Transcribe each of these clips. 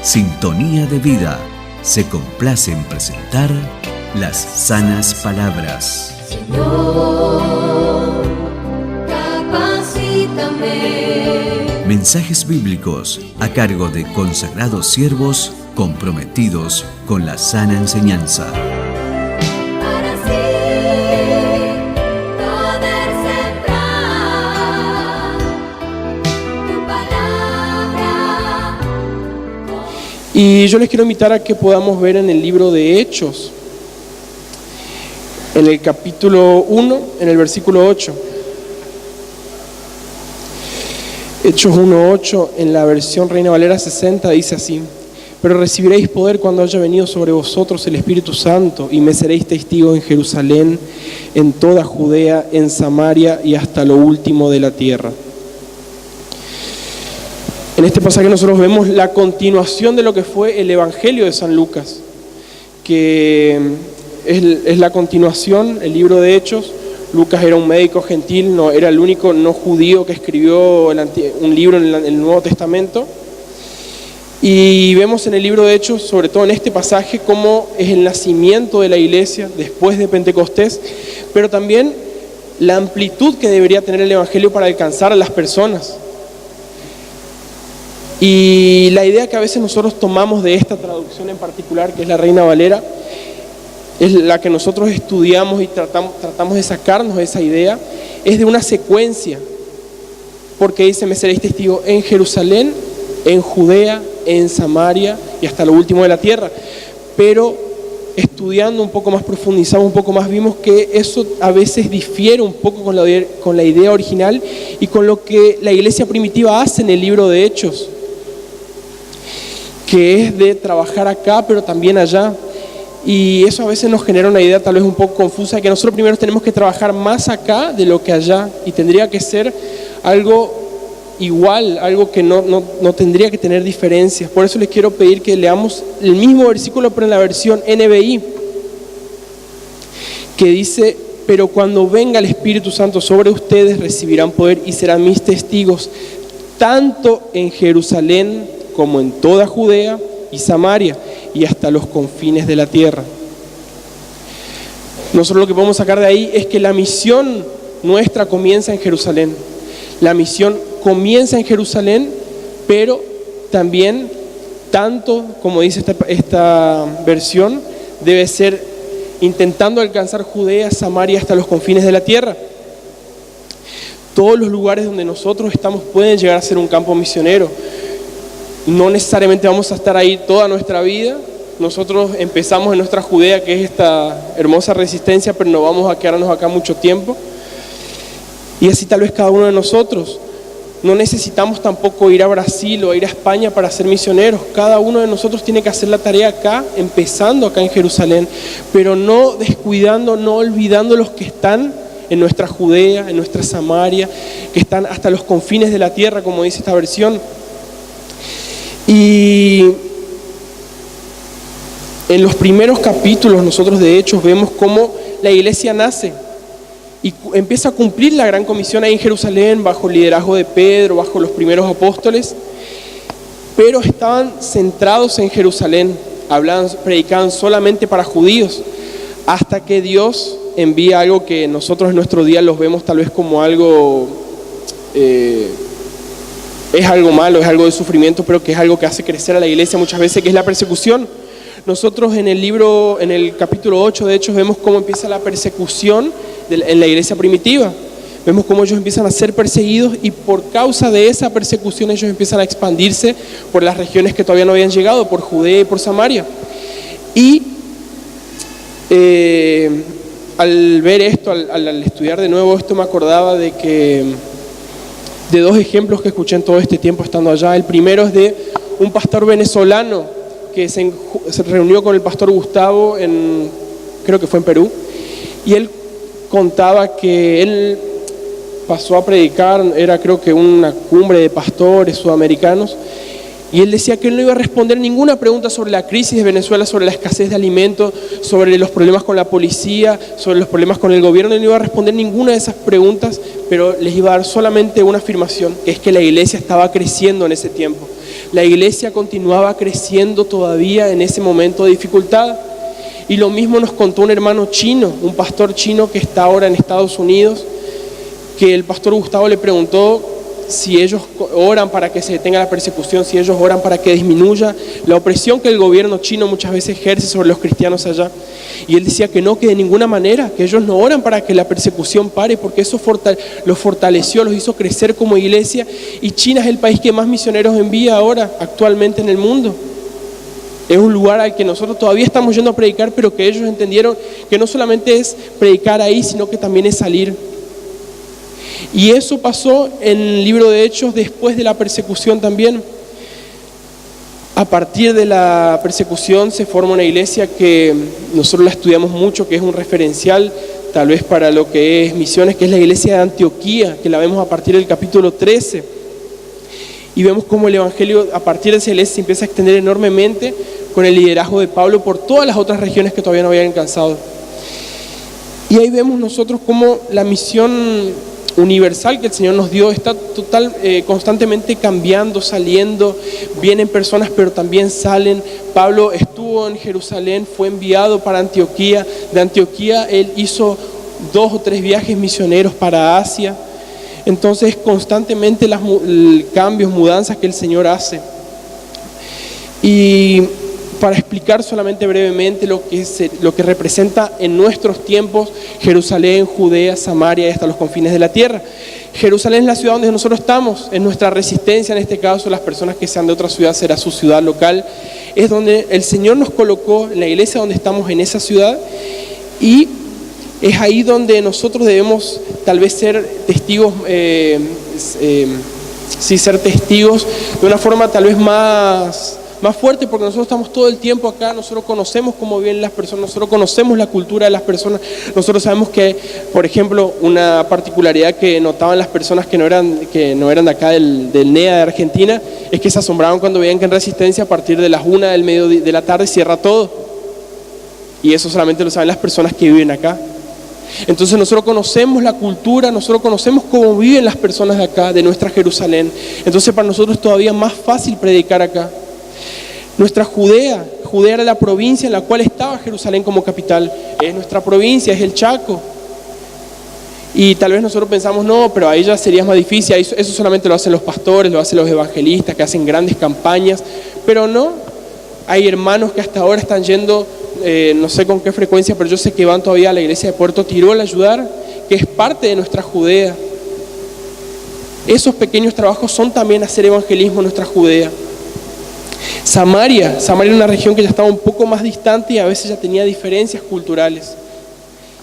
Sintonía de Vida se complace en presentar las sanas palabras. Señor, capacítame. Mensajes bíblicos a cargo de consagrados siervos comprometidos con la sana enseñanza. Para así poder sembrar tu palabra. Y yo les quiero invitar a que podamos ver en el libro de Hechos, en el capítulo 1, en el versículo 8. Hechos 1:8, en la versión Reina Valera 60, dice así: pero recibiréis poder cuando haya venido sobre vosotros el Espíritu Santo, y me seréis testigos en Jerusalén, en toda Judea, en Samaria y hasta lo último de la tierra. En este pasaje nosotros vemos la continuación de lo que fue el Evangelio de San Lucas, que es la continuación, el libro de Hechos. Lucas era un médico gentil, no, era el único no judío que escribió un libro en el Nuevo Testamento. Y vemos en el libro de Hechos, sobre todo en este pasaje, cómo es el nacimiento de la iglesia después de Pentecostés, pero también la amplitud que debería tener el Evangelio para alcanzar a las personas. Y la idea que a veces nosotros tomamos de esta traducción en particular, que es la Reina Valera, es la que nosotros estudiamos y tratamos de sacarnos de esa idea, es de una secuencia, porque dice: me seréis testigo en Jerusalén, en Judea, en Samaria y hasta lo último de la tierra. Pero estudiando un poco más, profundizamos un poco más, vimos que eso a veces difiere un poco con la idea original y con lo que la iglesia primitiva hace en el libro de Hechos, que es de trabajar acá pero también allá. Y eso a veces nos genera una idea tal vez un poco confusa, que nosotros primero tenemos que trabajar más acá de lo que allá, y tendría que ser algo igual, algo que no tendría que tener diferencias. Por eso les quiero pedir que leamos el mismo versículo pero en la versión NBI, que dice: pero cuando venga el Espíritu Santo sobre ustedes recibirán poder y serán mis testigos tanto en Jerusalén como en toda Judea y Samaria y hasta los confines de la tierra. Nosotros lo que podemos sacar de ahí es que la misión nuestra comienza en Jerusalén. La misión comienza en Jerusalén, pero también, tanto como dice esta versión, debe ser intentando alcanzar Judea, Samaria, hasta los confines de la tierra. Todos los lugares donde nosotros estamos pueden llegar a ser un campo misionero. No necesariamente vamos a estar ahí toda nuestra vida. Nosotros empezamos en nuestra Judea, que es esta hermosa resistencia, pero no vamos a quedarnos acá mucho tiempo. Y así tal vez cada uno de nosotros. No necesitamos tampoco ir a Brasil o ir a España para ser misioneros. Cada uno de nosotros tiene que hacer la tarea acá, empezando acá en Jerusalén, pero no descuidando, no olvidando los que están en nuestra Judea, en nuestra Samaria, que están hasta los confines de la tierra, como dice esta versión. Y en los primeros capítulos nosotros de Hechos vemos cómo la iglesia nace y empieza a cumplir la gran comisión ahí en Jerusalén bajo el liderazgo de Pedro, bajo los primeros apóstoles, pero estaban centrados en Jerusalén, predicaban solamente para judíos, hasta que Dios envía algo que nosotros en nuestro día los vemos tal vez como algo es algo malo, es algo de sufrimiento, pero que es algo que hace crecer a la iglesia muchas veces, que es la persecución. Nosotros en el capítulo 8 de Hechos vemos cómo empieza la persecución en la iglesia primitiva. Vemos cómo ellos empiezan a ser perseguidos y por causa de esa persecución ellos empiezan a expandirse por las regiones que todavía no habían llegado, por Judea y por Samaria. Y al ver esto, al estudiar de nuevo esto, me acordaba de dos ejemplos que escuché en todo este tiempo estando allá. El primero es de un pastor venezolano que se reunió con el pastor Gustavo, creo que fue en Perú, y él contaba que él pasó a predicar, era creo que una cumbre de pastores sudamericanos, y él decía que él no iba a responder ninguna pregunta sobre la crisis de Venezuela, sobre la escasez de alimentos, sobre los problemas con la policía, sobre los problemas con el gobierno. Él no iba a responder ninguna de esas preguntas, pero les iba a dar solamente una afirmación, que es que la iglesia estaba creciendo en ese tiempo. La iglesia continuaba creciendo todavía en ese momento de dificultad. Y lo mismo nos contó un hermano chino, un pastor chino que está ahora en Estados Unidos, que el pastor Gustavo le preguntó si ellos oran para que se detenga la persecución, si ellos oran para que disminuya la opresión que el gobierno chino muchas veces ejerce sobre los cristianos allá. Y él decía que no, que de ninguna manera, que ellos no oran para que la persecución pare, porque eso los fortaleció, los hizo crecer como iglesia. Y China es el país que más misioneros envía ahora, actualmente en el mundo. Es un lugar al que nosotros todavía estamos yendo a predicar, pero que ellos entendieron que no solamente es predicar ahí, sino que también es salir. Y eso pasó en el libro de Hechos después de la persecución también. A partir de la persecución se forma una iglesia que nosotros la estudiamos mucho, que es un referencial tal vez para lo que es misiones, que es la iglesia de Antioquía, que la vemos a partir del capítulo 13. Y vemos cómo el evangelio a partir de esa iglesia se empieza a extender enormemente con el liderazgo de Pablo por todas las otras regiones que todavía no habían alcanzado. Y ahí vemos nosotros cómo la misión universal que el Señor nos dio está constantemente cambiando, saliendo. Vienen personas pero también salen. Pablo estuvo en Jerusalén, fue enviado para Antioquía. De Antioquía él hizo 2 o 3 viajes misioneros para Asia. Entonces constantemente las cambios, mudanzas que el Señor hace. Y para explicar solamente brevemente lo que representa en nuestros tiempos Jerusalén, Judea, Samaria y hasta los confines de la tierra. Jerusalén es la ciudad donde nosotros estamos, es nuestra resistencia, en este caso las personas que sean de otra ciudad será su ciudad local. Es donde el Señor nos colocó, en la iglesia donde estamos en esa ciudad, y es ahí donde nosotros debemos tal vez ser testigos, ser testigos de una forma tal vez más fuerte, porque nosotros estamos todo el tiempo acá, nosotros conocemos cómo viven las personas, nosotros conocemos la cultura de las personas, nosotros sabemos que, por ejemplo, una particularidad que notaban las personas que no eran de acá del NEA de Argentina, es que se asombraban cuando veían que en Resistencia a partir de las 1 del mediodía de la tarde cierra todo, y eso solamente lo saben las personas que viven acá. Entonces nosotros conocemos la cultura, nosotros conocemos cómo viven las personas de acá, de nuestra Jerusalén. Entonces para nosotros es todavía más fácil predicar acá. Nuestra Judea era la provincia en la cual estaba Jerusalén como capital. Es nuestra provincia, es el Chaco. Y tal vez nosotros pensamos, no, pero ahí ya sería más difícil, eso solamente lo hacen los pastores, lo hacen los evangelistas, que hacen grandes campañas. Pero no, hay hermanos que hasta ahora están yendo, no sé con qué frecuencia, pero yo sé que van todavía a la iglesia de Puerto Tirol a ayudar, que es parte de nuestra Judea. Esos pequeños trabajos son también hacer evangelismo en nuestra Judea. Samaria era una región que ya estaba un poco más distante y a veces ya tenía diferencias culturales.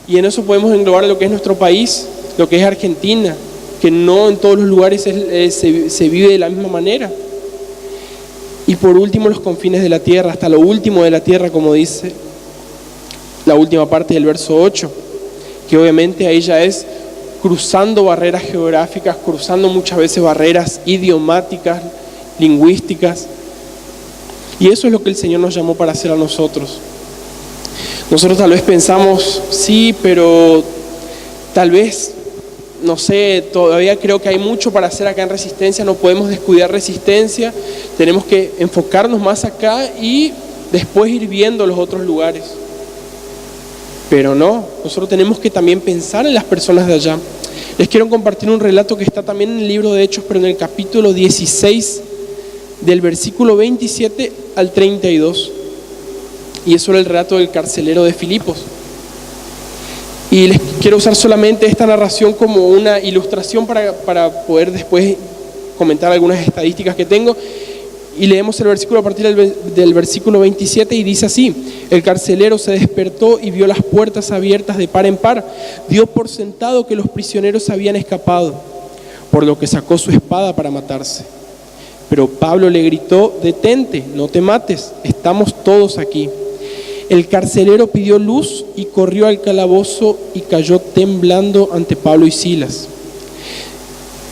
Y en eso podemos englobar lo que es nuestro país, lo que es Argentina, que no en todos los lugares se vive de la misma manera. Y por último, los confines de la tierra, hasta lo último de la tierra, como dice la última parte del verso 8, que obviamente ahí ya es cruzando barreras geográficas, cruzando muchas veces barreras idiomáticas, lingüísticas. Y eso es lo que el Señor nos llamó para hacer a nosotros. Nosotros tal vez pensamos, sí, pero tal vez, no sé, todavía creo que hay mucho para hacer acá en Resistencia, no podemos descuidar Resistencia, tenemos que enfocarnos más acá y después ir viendo los otros lugares. Pero no, nosotros tenemos que también pensar en las personas de allá. Les quiero compartir un relato que está también en el libro de Hechos, pero en el capítulo 16, del versículo 27 al 32. Y es sobre el relato del carcelero de Filipos. Y les quiero usar solamente esta narración como una ilustración para poder después comentar algunas estadísticas que tengo. Y leemos el versículo a partir del versículo 27 y dice así: el carcelero se despertó y vio las puertas abiertas de par en par. Dio por sentado que los prisioneros habían escapado, por lo que sacó su espada para matarse. Pero Pablo le gritó: detente, no te mates, estamos todos aquí. El carcelero pidió luz y corrió al calabozo y cayó temblando ante Pablo y Silas.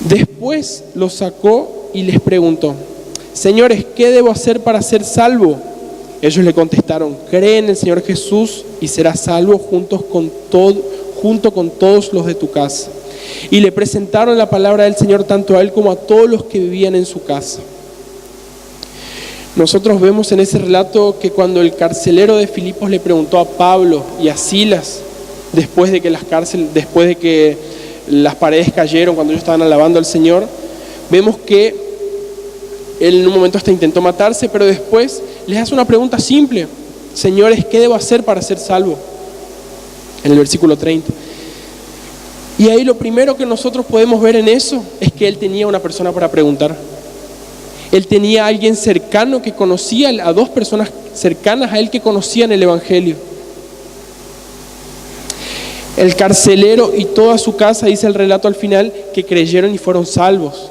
Después los sacó y les preguntó: señores, ¿qué debo hacer para ser salvo? Ellos le contestaron: cree en el Señor Jesús y serás salvo junto con todos los de tu casa. Y le presentaron la palabra del Señor tanto a él como a todos los que vivían en su casa. Nosotros vemos en ese relato que cuando el carcelero de Filipos le preguntó a Pablo y a Silas, después de que las paredes cayeron, cuando ellos estaban alabando al Señor, vemos que él en un momento hasta intentó matarse, pero después les hace una pregunta simple: señores, ¿qué debo hacer para ser salvo? En el versículo 30. Y ahí lo primero que nosotros podemos ver en eso es que él tenía una persona para preguntar. Él tenía a alguien cercano que conocía, a dos personas cercanas a él que conocían el Evangelio. El carcelero y toda su casa, dice el relato al final, que creyeron y fueron salvos.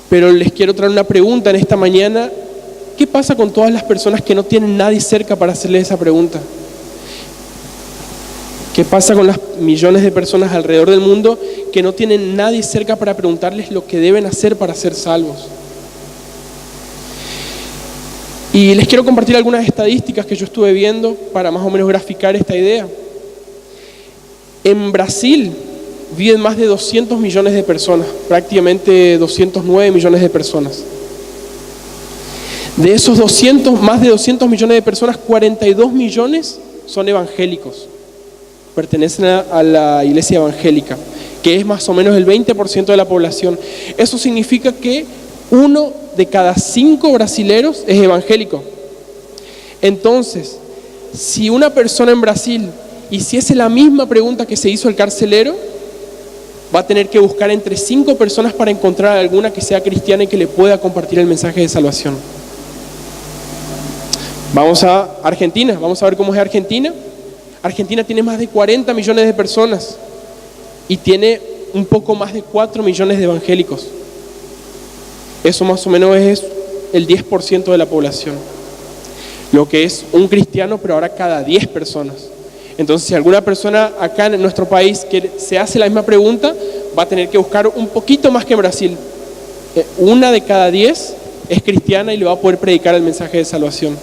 Pero les quiero traer una pregunta en esta mañana. ¿Qué pasa con todas las personas que no tienen nadie cerca para hacerle esa pregunta? ¿Qué pasa con las millones de personas alrededor del mundo que no tienen nadie cerca para preguntarles lo que deben hacer para ser salvos? Y les quiero compartir algunas estadísticas que yo estuve viendo para más o menos graficar esta idea. En Brasil viven más de 200 millones de personas, prácticamente 209 millones de personas. De esos más de 200 millones de personas, 42 millones son evangélicos. Pertenecen a la iglesia evangélica, que es más o menos el 20% de la población. Eso significa que 1 de cada 5 brasileros es evangélico. Entonces, si una persona en Brasil hiciese la misma pregunta que se hizo el carcelero, va a tener que buscar entre 5 personas para encontrar alguna que sea cristiana y que le pueda compartir el mensaje de salvación. Vamos a Argentina, vamos a ver cómo es Argentina. Argentina tiene más de 40 millones de personas y tiene un poco más de 4 millones de evangélicos. Eso más o menos es el 10% de la población. Lo que es un cristiano, pero ahora cada 10 personas. Entonces, si alguna persona acá en nuestro país que se hace la misma pregunta, va a tener que buscar un poquito más que en Brasil. 1 de cada 10 es cristiana y le va a poder predicar el mensaje de salvación.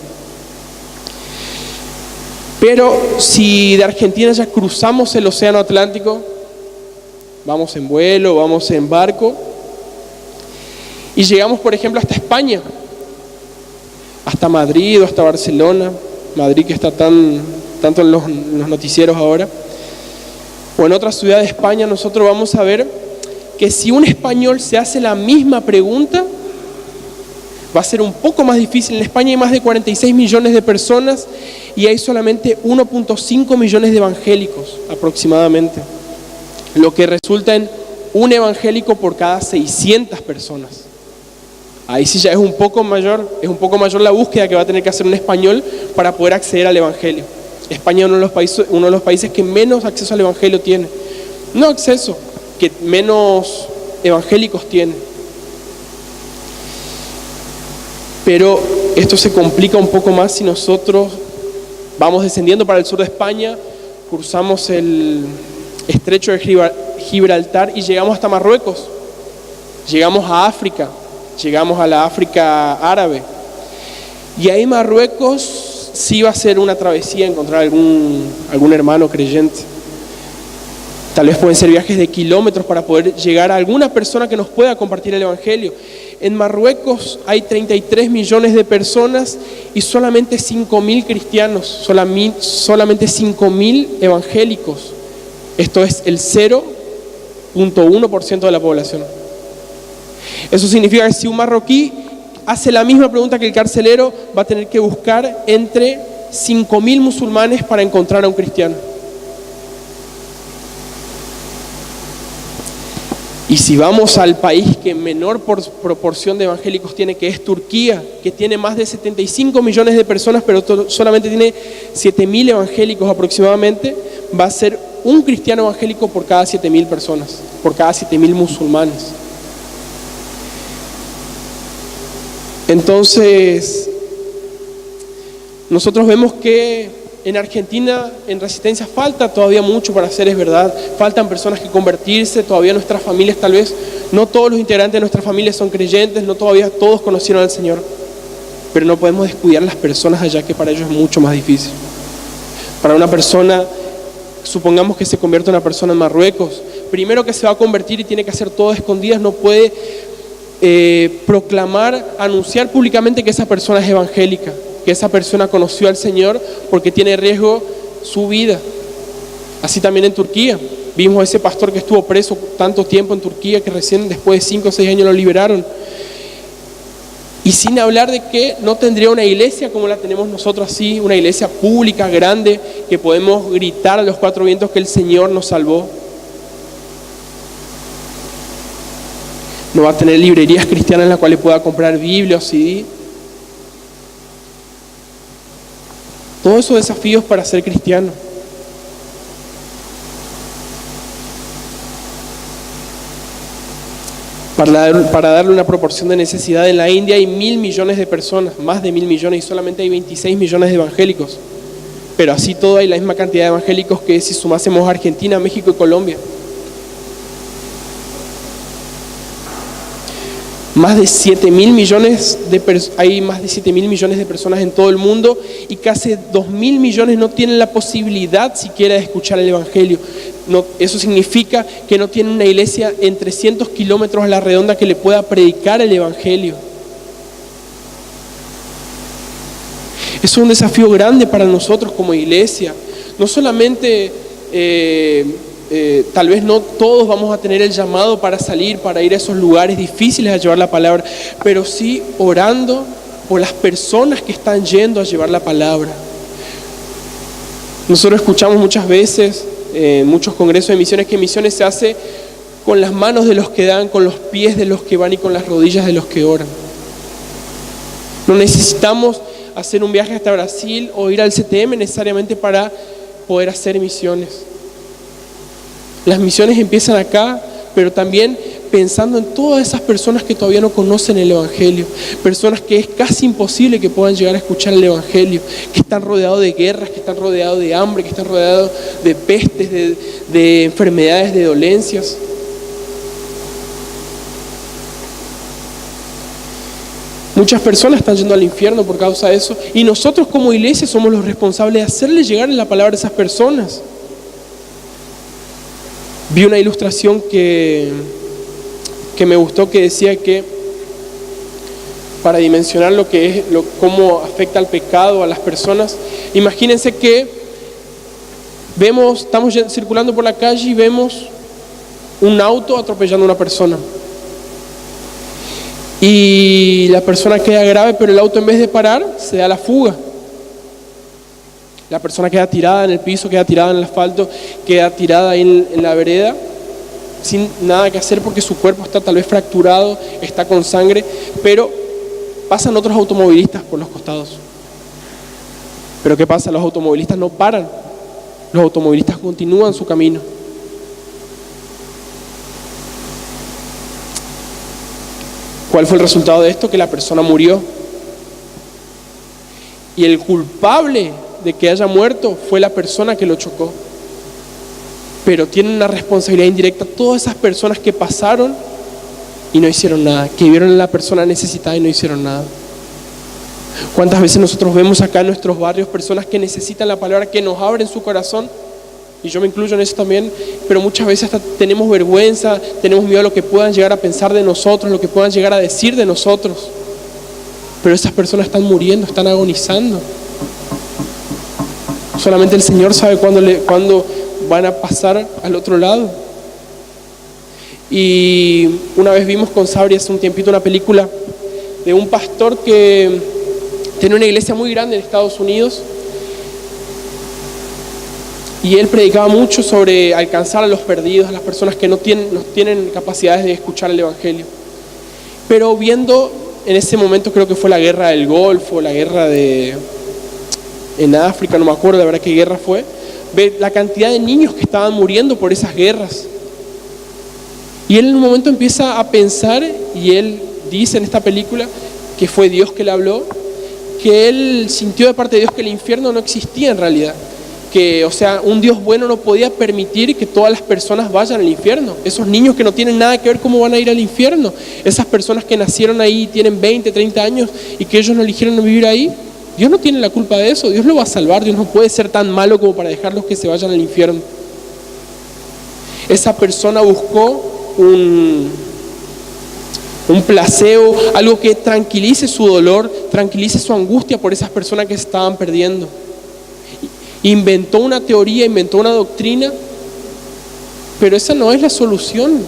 Pero si de Argentina ya cruzamos el océano Atlántico, vamos en vuelo, vamos en barco, y llegamos, por ejemplo, hasta España, hasta Madrid o hasta Barcelona, Madrid que está tanto en los noticieros ahora, o en otra ciudad de España, nosotros vamos a ver que si un español se hace la misma pregunta, va a ser un poco más difícil. En España hay más de 46 millones de personas y hay solamente 1.5 millones de evangélicos aproximadamente, lo que resulta en un evangélico por cada 600 personas. Ahí sí ya es un poco mayor la búsqueda que va a tener que hacer un español para poder acceder al evangelio. España es uno de los países que menos acceso al evangelio tiene. No acceso, que menos evangélicos tiene. Pero esto se complica un poco más si nosotros vamos descendiendo para el sur de España, cruzamos el estrecho de Gibraltar y llegamos hasta Marruecos. Llegamos a África, llegamos a la África árabe. Y ahí Marruecos sí va a ser una travesía encontrar algún hermano creyente. Tal vez pueden ser viajes de kilómetros para poder llegar a alguna persona que nos pueda compartir el evangelio. En Marruecos hay 33 millones de personas y solamente 5.000 cristianos, solamente 5.000 evangélicos. Esto es el 0.1% de la población. Eso significa que si un marroquí hace la misma pregunta que el carcelero, va a tener que buscar entre 5.000 musulmanes para encontrar a un cristiano. Y si vamos al país que menor proporción de evangélicos tiene, que es Turquía, que tiene más de 75 millones de personas, pero solamente tiene 7.000 evangélicos aproximadamente, va a ser un cristiano evangélico por cada 7.000 personas, por cada 7.000 musulmanes. Entonces, nosotros vemos que en Argentina, en Resistencia, falta todavía mucho para hacer, es verdad. Faltan personas que convertirse, todavía nuestras familias tal vez, no todos los integrantes de nuestras familias son creyentes, no todavía todos conocieron al Señor. Pero no podemos descuidar las personas allá, que para ellos es mucho más difícil. Para una persona, supongamos que se convierte una persona en Marruecos, primero que se va a convertir y tiene que hacer todo a escondidas, no puede proclamar, anunciar públicamente que esa persona es evangélica, que esa persona conoció al Señor porque tiene riesgo su vida. Así también en Turquía. Vimos a ese pastor que estuvo preso tanto tiempo en Turquía que recién después de 5 o 6 años lo liberaron. Y sin hablar de que no tendría una iglesia como la tenemos nosotros así, una iglesia pública, grande, que podemos gritar a los 4 vientos que el Señor nos salvó. No va a tener librerías cristianas en las cuales pueda comprar Biblia o CD. Todos esos desafíos para ser cristiano. Para darle una proporción de necesidad, en la India hay 1.000 millones de personas, más de 1.000 millones, y solamente hay 26 millones de evangélicos. Pero así todo hay la misma cantidad de evangélicos que si sumásemos a Argentina, México y Colombia. Más de 7.000 millones hay más de 7.000 millones de personas en todo el mundo y casi 2.000 millones no tienen la posibilidad siquiera de escuchar el Evangelio. No, eso significa que no tienen una iglesia en 300 kilómetros a la redonda que le pueda predicar el Evangelio. Es un desafío grande para nosotros como iglesia. No solamente... tal vez no todos vamos a tener el llamado para salir, para ir a esos lugares difíciles a llevar la palabra, pero sí orando por las personas que están yendo a llevar la palabra. Nosotros escuchamos muchas veces en muchos congresos de misiones que misiones se hace con las manos de los que dan, con los pies de los que van y con las rodillas de los que oran. No necesitamos hacer un viaje hasta Brasil o ir al CTM necesariamente para poder hacer misiones. Las misiones empiezan acá, pero también pensando en todas esas personas que todavía no conocen el Evangelio, personas que es casi imposible que puedan llegar a escuchar el Evangelio, que están rodeados de guerras, que están rodeados de hambre, que están rodeados de pestes, de enfermedades, de dolencias. Muchas personas están yendo al infierno por causa de eso, y nosotros como iglesia somos los responsables de hacerle llegar la palabra a esas personas. Vi una ilustración que me gustó, que decía que para dimensionar lo que es, cómo afecta el pecado a las personas, imagínense que estamos circulando por la calle y vemos un auto atropellando a una persona. Y la persona queda grave, pero el auto en vez de parar, se da la fuga. La persona queda tirada en el piso, queda tirada en el asfalto, queda tirada ahí en la vereda, sin nada que hacer porque su cuerpo está tal vez fracturado, está con sangre, pero pasan otros automovilistas por los costados. Pero ¿qué pasa? Los automovilistas no paran, los automovilistas continúan su camino. ¿Cuál fue el resultado de esto? Que la persona murió. Y el culpable de que haya muerto fue la persona que lo chocó. Pero tienen una responsabilidad indirecta todas esas personas que pasaron y no hicieron nada, que vieron a la persona necesitada y no hicieron nada. ¿Cuántas veces nosotros vemos acá en nuestros barrios personas que necesitan la palabra, que nos abren su corazón? Y yo me incluyo en eso también, pero muchas veces hasta tenemos vergüenza, tenemos miedo a lo que puedan llegar a pensar de nosotros, lo que puedan llegar a decir de nosotros. Pero esas personas están muriendo, están agonizando. Solamente el Señor sabe cuándo van a pasar al otro lado. Y una vez vimos con Sabri hace un tiempito una película de un pastor que tenía una iglesia muy grande en Estados Unidos. Y él predicaba mucho sobre alcanzar a los perdidos, a las personas que no tienen capacidades de escuchar el Evangelio. Pero viendo en ese momento, creo que fue la guerra del Golfo, la guerra en África, no me acuerdo la verdad qué guerra fue, ve la cantidad de niños que estaban muriendo por esas guerras. Y él en un momento empieza a pensar, y él dice en esta película que fue Dios que le habló, que él sintió de parte de Dios que el infierno no existía en realidad. Que, o sea, un Dios bueno no podía permitir que todas las personas vayan al infierno. Esos niños que no tienen nada que ver, ¿cómo van a ir al infierno? Esas personas que nacieron ahí, tienen 20, 30 años y que ellos no eligieron vivir ahí, Dios no tiene la culpa de eso. Dios lo va a salvar. Dios no puede ser tan malo como para dejarlos que se vayan al infierno. Esa persona buscó un placebo, algo que tranquilice su dolor, tranquilice su angustia por esas personas que se estaban perdiendo. Inventó una teoría, inventó una doctrina, pero esa no es la solución.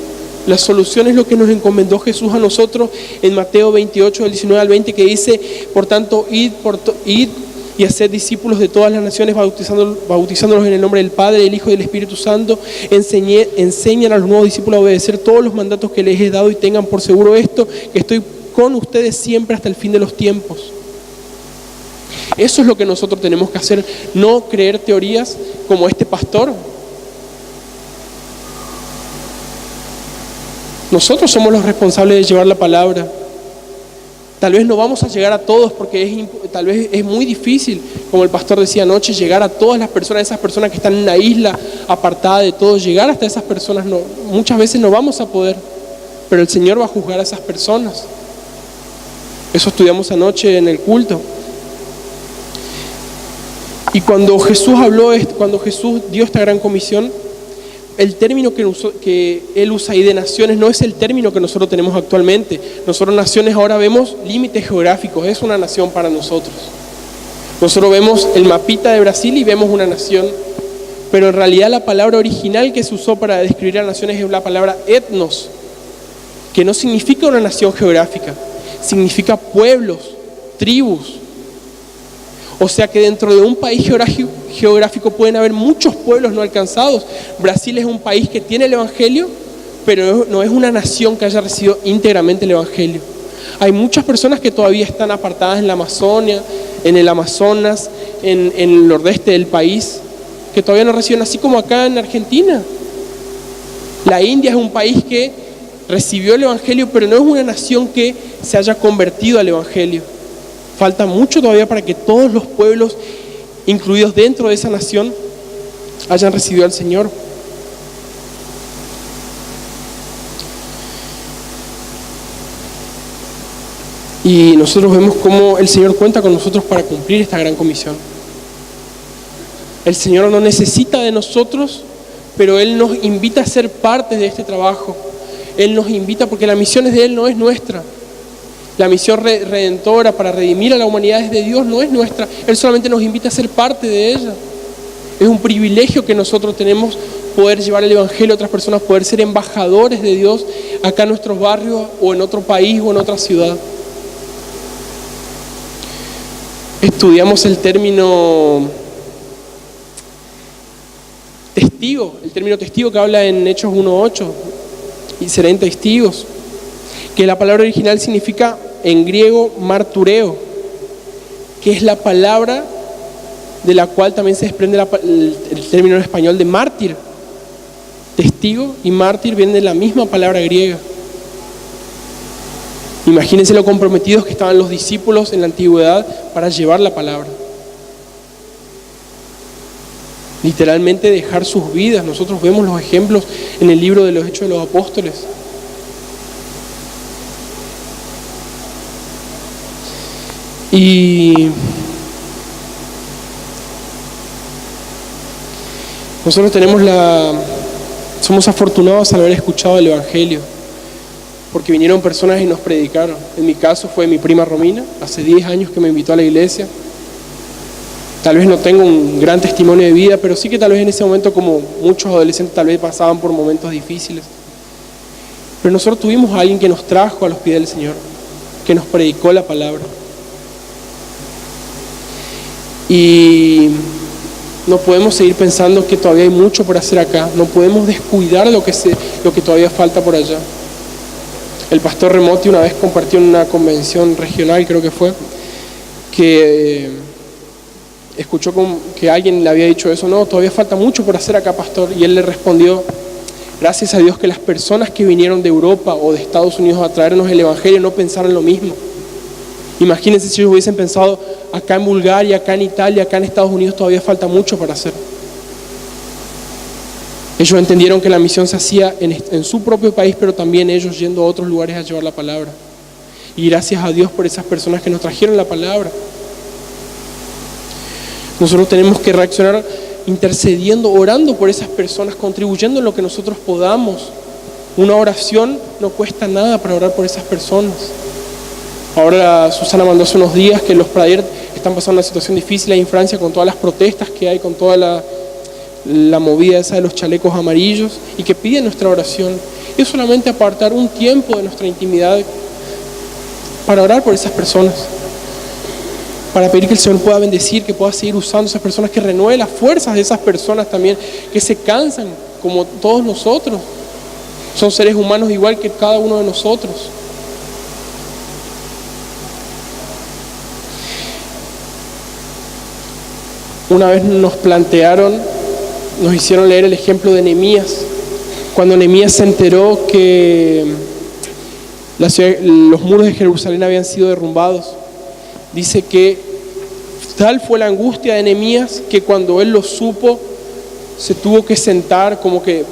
La solución es lo que nos encomendó Jesús a nosotros en Mateo 28, del 19 al 20, que dice: por tanto, id y haced discípulos de todas las naciones, bautizándolos en el nombre del Padre, del Hijo y del Espíritu Santo. Enseñan a los nuevos discípulos a obedecer todos los mandatos que les he dado, y tengan por seguro esto, que estoy con ustedes siempre hasta el fin de los tiempos. Eso es lo que nosotros tenemos que hacer, no creer teorías como este pastor. Nosotros somos los responsables de llevar la palabra. Tal vez no vamos a llegar a todos porque tal vez es muy difícil, como el pastor decía anoche, llegar a todas las personas, esas personas que están en una isla apartada de todo, llegar hasta esas personas muchas veces no vamos a poder, pero el Señor va a juzgar a esas personas. Eso estudiamos anoche en el culto. Y cuando Jesús dio esta gran comisión, el término que Él usa ahí de naciones no es el término que nosotros tenemos actualmente. Nosotros naciones ahora vemos límites geográficos, es una nación para nosotros. Nosotros vemos el mapita de Brasil y vemos una nación, pero en realidad la palabra original que se usó para describir a naciones es la palabra etnos, que no significa una nación geográfica, significa pueblos, tribus. O sea que dentro de un país geográfico pueden haber muchos pueblos no alcanzados. Brasil es un país que tiene el Evangelio, pero no es una nación que haya recibido íntegramente el Evangelio. Hay muchas personas que todavía están apartadas en la Amazonia, en el Amazonas, en el nordeste del país, que todavía no reciben, así como acá en Argentina. La India es un país que recibió el Evangelio, pero no es una nación que se haya convertido al Evangelio. Falta mucho todavía para que todos los pueblos incluidos dentro de esa nación hayan recibido al Señor. Y nosotros vemos cómo el Señor cuenta con nosotros para cumplir esta gran comisión. El Señor no necesita de nosotros, pero Él nos invita a ser parte de este trabajo. Él nos invita porque la misión es de Él, no es nuestra. La misión redentora para redimir a la humanidad es de Dios, no es nuestra. Él solamente nos invita a ser parte de ella. Es un privilegio que nosotros tenemos, poder llevar el Evangelio a otras personas, poder ser embajadores de Dios acá en nuestros barrios o en otro país o en otra ciudad. Estudiamos el término testigo, que habla en Hechos 1:8, y serán testigos, que la palabra original significa en griego martureo, que es la palabra de la cual también se desprende el término en español de mártir. Testigo y mártir vienen de la misma palabra griega. Imagínense lo comprometidos que estaban los discípulos en la antigüedad para llevar la palabra. Literalmente dejar sus vidas. Nosotros vemos los ejemplos en el libro de los Hechos de los Apóstoles. Y nosotros somos afortunados al haber escuchado el Evangelio, porque vinieron personas y nos predicaron. En mi caso fue mi prima Romina, hace 10 años que me invitó a la iglesia. Tal vez no tengo un gran testimonio de vida, pero sí que tal vez en ese momento, como muchos adolescentes, tal vez pasaban por momentos difíciles. Pero nosotros tuvimos a alguien que nos trajo a los pies del Señor, que nos predicó la palabra. Y no podemos seguir pensando que todavía hay mucho por hacer acá. No podemos descuidar lo que todavía falta por allá. El pastor Remotti una vez compartió en una convención regional, creo que fue, que escuchó que alguien le había dicho eso. No, todavía falta mucho por hacer acá, pastor. Y él le respondió: gracias a Dios que las personas que vinieron de Europa o de Estados Unidos a traernos el Evangelio no pensaron lo mismo. Imagínense si ellos hubiesen pensado: acá en Bulgaria, acá en Italia, acá en Estados Unidos todavía falta mucho para hacer. Ellos entendieron que la misión se hacía en su propio país, pero también ellos yendo a otros lugares a llevar la palabra. Y gracias a Dios por esas personas que nos trajeron la palabra. Nosotros tenemos que reaccionar intercediendo, orando por esas personas, contribuyendo en lo que nosotros podamos Una oración no cuesta nada para orar por esas personas. Ahora Susana mandó hace unos días que los Pradier están pasando una situación difícil ahí en Francia con todas las protestas que hay, con toda la movida esa de los chalecos amarillos, y que piden nuestra oración. Es solamente apartar un tiempo de nuestra intimidad para orar por esas personas, para pedir que el Señor pueda bendecir, que pueda seguir usando esas personas, que renueve las fuerzas de esas personas también, que se cansan como todos nosotros. Son seres humanos igual que cada uno de nosotros. Una vez nos hicieron leer el ejemplo de Nehemías. Cuando Nehemías se enteró que los muros de Jerusalén habían sido derrumbados, dice que tal fue la angustia de Nehemías que cuando él lo supo, se tuvo que sentar, como que,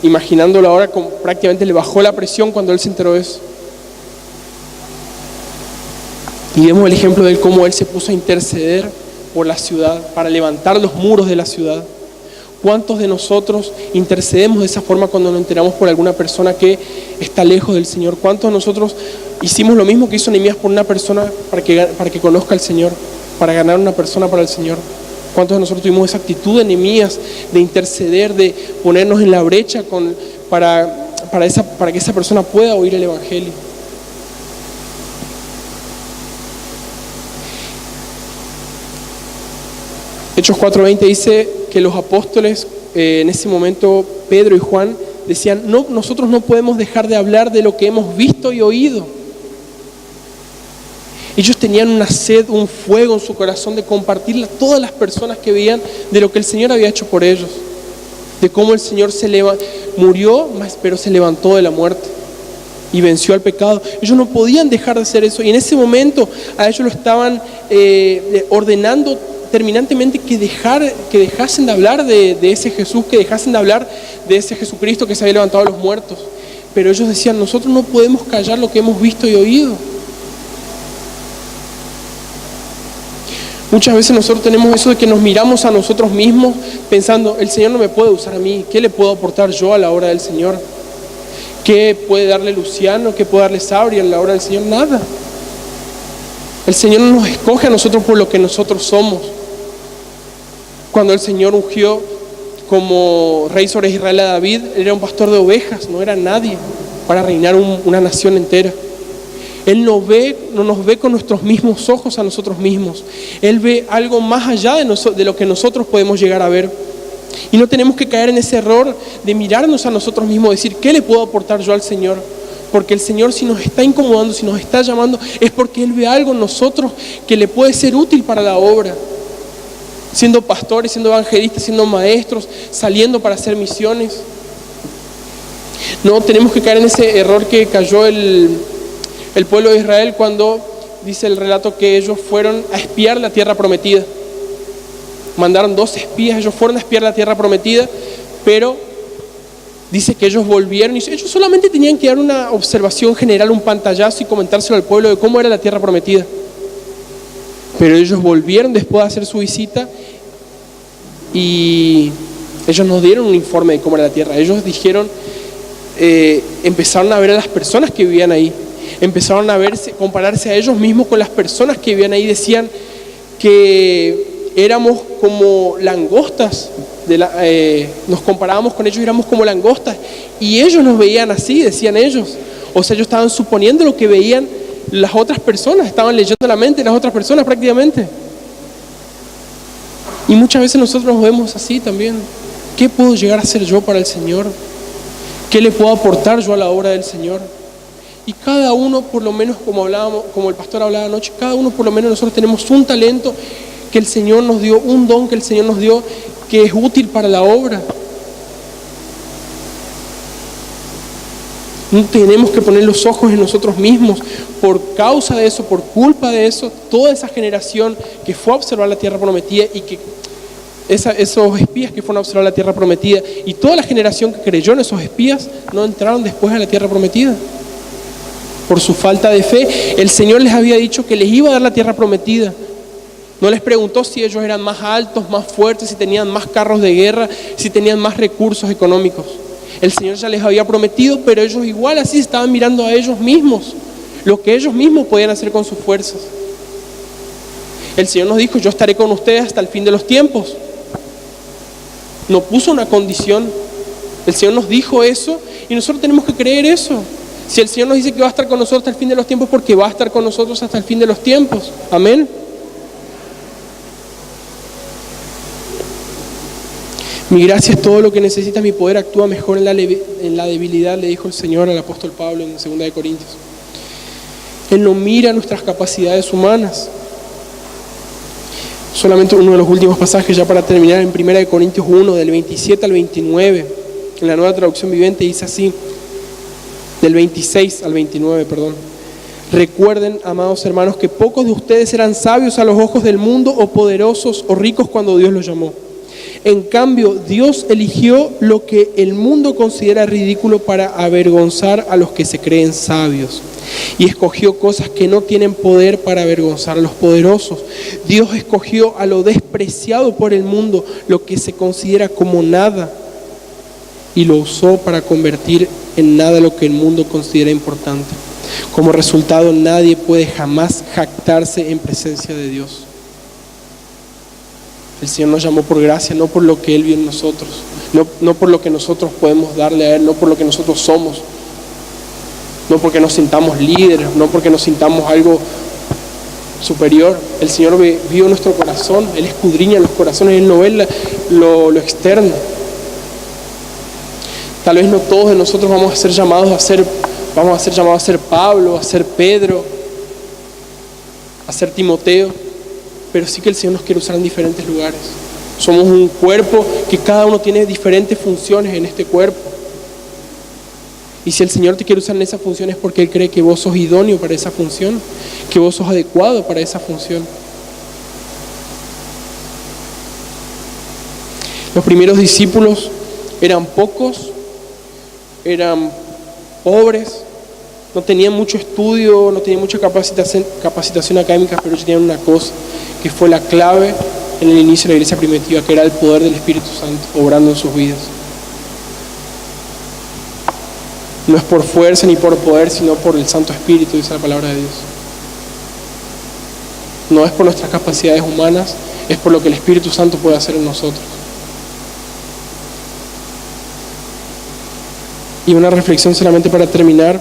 imaginándolo ahora, como prácticamente le bajó la presión cuando él se enteró de eso. Y vemos el ejemplo de él, cómo él se puso a interceder por la ciudad, para levantar los muros de la ciudad. ¿Cuántos de nosotros intercedemos de esa forma cuando nos enteramos por alguna persona que está lejos del Señor? ¿Cuántos de nosotros hicimos lo mismo que hizo Nehemías por una persona para que conozca al Señor, para ganar una persona para el Señor? ¿Cuántos de nosotros tuvimos esa actitud de Nehemías, de interceder, de ponernos en la brecha para que esa persona pueda oír el Evangelio? Hechos 4:20 dice que los apóstoles, en ese momento Pedro y Juan, decían: no, nosotros no podemos dejar de hablar de lo que hemos visto y oído. Ellos tenían una sed, un fuego en su corazón de compartirle a todas las personas que veían de lo que el Señor había hecho por ellos, de cómo el Señor murió, pero se levantó de la muerte y venció al pecado. Ellos no podían dejar de hacer eso, y en ese momento a ellos lo estaban ordenando terminantemente que dejasen de hablar de ese Jesús, que dejasen de hablar de ese Jesucristo que se había levantado de los muertos. Pero ellos decían: nosotros no podemos callar lo que hemos visto y oído. Muchas veces nosotros tenemos eso de que nos miramos a nosotros mismos pensando: el Señor no me puede usar a mí, ¿qué le puedo aportar yo a la obra del Señor? ¿Qué puede darle Luciano? ¿Qué puede darle Sabri a la obra del Señor? Nada. El Señor no nos escoge a nosotros por lo que nosotros somos. Cuando el Señor ungió como rey sobre Israel a David, él era un pastor de ovejas, no era nadie para reinar una nación entera. Él no nos ve con nuestros mismos ojos a nosotros mismos. Él ve algo más allá de lo que nosotros podemos llegar a ver. Y no tenemos que caer en ese error de mirarnos a nosotros mismos, decir: ¿qué le puedo aportar yo al Señor? Porque el Señor, si nos está incomodando, si nos está llamando, es porque Él ve algo en nosotros que le puede ser útil para la obra. Siendo pastores, siendo evangelistas, siendo maestros, saliendo para hacer misiones. No tenemos que caer en ese error que cayó el pueblo de Israel cuando dice el relato que ellos fueron a espiar la tierra prometida. Mandaron 2 espías, ellos fueron a espiar la tierra prometida, pero dice que ellos volvieron y ellos solamente tenían que dar una observación general, un pantallazo, y comentárselo al pueblo de cómo era la tierra prometida. Pero ellos volvieron después de hacer su visita y ellos nos dieron un informe de cómo era la tierra. Ellos dijeron, empezaron a ver a las personas que vivían ahí, empezaron a compararse a ellos mismos con las personas que vivían ahí. Decían que éramos como langostas, nos comparábamos con ellos y éramos como langostas, y ellos nos veían así, decían ellos. O sea, ellos estaban suponiendo lo que veían las otras personas, estaban leyendo la mente de las otras personas prácticamente. Y muchas veces nosotros nos vemos así también. ¿Qué puedo llegar a hacer yo para el Señor? ¿Qué le puedo aportar yo a la obra del Señor? Y cada uno, por lo menos, como el pastor hablaba anoche, cada uno por lo menos nosotros tenemos un talento que el Señor nos dio, un don que el Señor nos dio, que es útil para la obra. No tenemos que poner los ojos en nosotros mismos. Por causa de eso, por culpa de eso, toda esa generación que fue a observar la tierra prometida y que esos espías que fueron a observar la tierra prometida y toda la generación que creyó en esos espías no entraron después a la tierra prometida. Por su falta de fe, el Señor les había dicho que les iba a dar la tierra prometida. No les preguntó si ellos eran más altos, más fuertes, si tenían más carros de guerra, si tenían más recursos económicos. El Señor ya les había prometido, pero ellos igual así estaban mirando a ellos mismos, lo que ellos mismos podían hacer con sus fuerzas. El Señor nos dijo: yo estaré con ustedes hasta el fin de los tiempos. No puso una condición. El Señor nos dijo eso y nosotros tenemos que creer eso. Si el Señor nos dice que va a estar con nosotros hasta el fin de los tiempos, porque va a estar con nosotros hasta el fin de los tiempos. Amén. Mi gracia es todo lo que necesitas, mi poder actúa mejor en la debilidad, le dijo el Señor al apóstol Pablo en 2 de Corintios. Él no mira nuestras capacidades humanas. Solamente uno de los últimos pasajes ya para terminar, en 1 de Corintios 1, del 27 al 29, en la Nueva Traducción Viviente dice así, del 26 al 29, perdón. Recuerden, amados hermanos, que pocos de ustedes eran sabios a los ojos del mundo o poderosos o ricos cuando Dios los llamó. En cambio, Dios eligió lo que el mundo considera ridículo para avergonzar a los que se creen sabios. Y escogió cosas que no tienen poder para avergonzar a los poderosos. Dios escogió a lo despreciado por el mundo, lo que se considera como nada, y lo usó para convertir en nada lo que el mundo considera importante. Como resultado, nadie puede jamás jactarse en presencia de Dios. El Señor nos llamó por gracia, no por lo que Él vio en nosotros, no por lo que nosotros podemos darle a Él, no por lo que nosotros somos, no porque nos sintamos líderes, no porque nos sintamos algo superior. El Señor vio nuestro corazón, Él escudriña los corazones, Él no ve lo externo. Tal vez no todos de nosotros vamos a ser llamados a ser Pablo, a ser Pedro, a ser Timoteo, pero sí que el Señor nos quiere usar en diferentes lugares. Somos un cuerpo que cada uno tiene diferentes funciones en este cuerpo. Y si el Señor te quiere usar en esa función es porque Él cree que vos sos idóneo para esa función, que vos sos adecuado para esa función. Los primeros discípulos eran pocos, eran pobres, no tenían mucho estudio, no tenían mucha capacitación académica, pero ellos tenían una cosa que fue la clave en el inicio de la iglesia primitiva, que era el poder del Espíritu Santo obrando en sus vidas. No es por fuerza ni por poder, sino por el Santo Espíritu, dice la palabra de Dios. No es por nuestras capacidades humanas, es por lo que el Espíritu Santo puede hacer en nosotros. Y una reflexión solamente para terminar.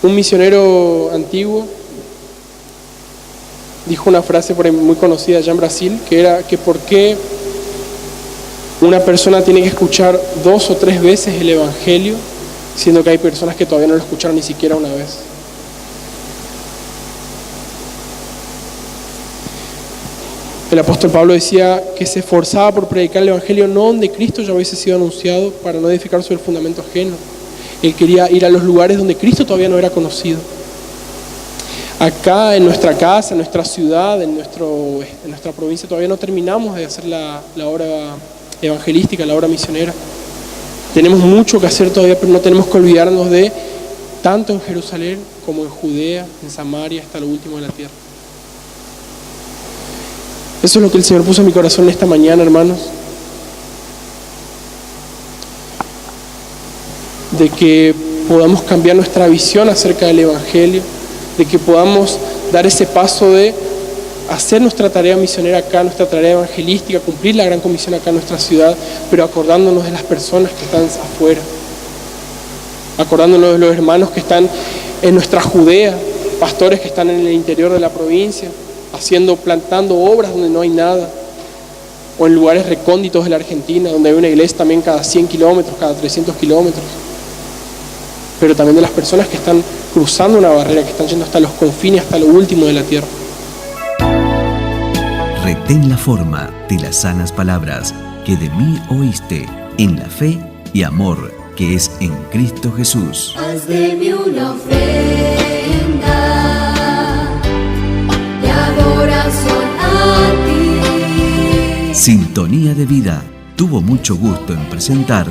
Un misionero antiguo dijo una frase por ahí muy conocida allá en Brasil, que era que por qué una persona tiene que escuchar 2 o 3 veces el Evangelio, siendo que hay personas que todavía no lo escucharon ni siquiera una vez. El apóstol Pablo decía que se esforzaba por predicar el Evangelio no donde Cristo ya hubiese sido anunciado, para no edificar sobre el fundamento ajeno. Él quería ir a los lugares donde Cristo todavía no era conocido. Acá en nuestra casa, en nuestra ciudad, en nuestra provincia todavía no terminamos de hacer la obra evangelística, la obra misionera. Tenemos mucho que hacer todavía, pero no tenemos que olvidarnos de tanto en Jerusalén como en Judea, en Samaria, hasta lo último de la tierra. Eso es lo que el Señor puso en mi corazón esta mañana, hermanos. De que podamos cambiar nuestra visión acerca del Evangelio, de que podamos dar ese paso de hacer nuestra tarea misionera acá, nuestra tarea evangelística, cumplir la gran comisión acá en nuestra ciudad, pero acordándonos de las personas que están afuera, acordándonos de los hermanos que están en nuestra Judea, pastores que están en el interior de la provincia, plantando obras donde no hay nada, o en lugares recónditos de la Argentina, donde hay una iglesia también cada 100 kilómetros, cada 300 kilómetros, pero también de las personas que están cruzando una barrera, que están yendo hasta los confines, hasta lo último de la tierra. Retén la forma de las sanas palabras que de mí oíste, en la fe y amor que es en Cristo Jesús. Haz de mí una ofrenda de adoración a ti. Sintonía de Vida tuvo mucho gusto en presentar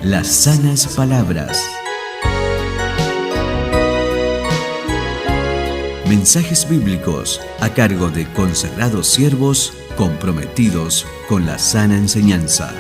las sanas palabras. Mensajes bíblicos a cargo de consagrados siervos comprometidos con la sana enseñanza.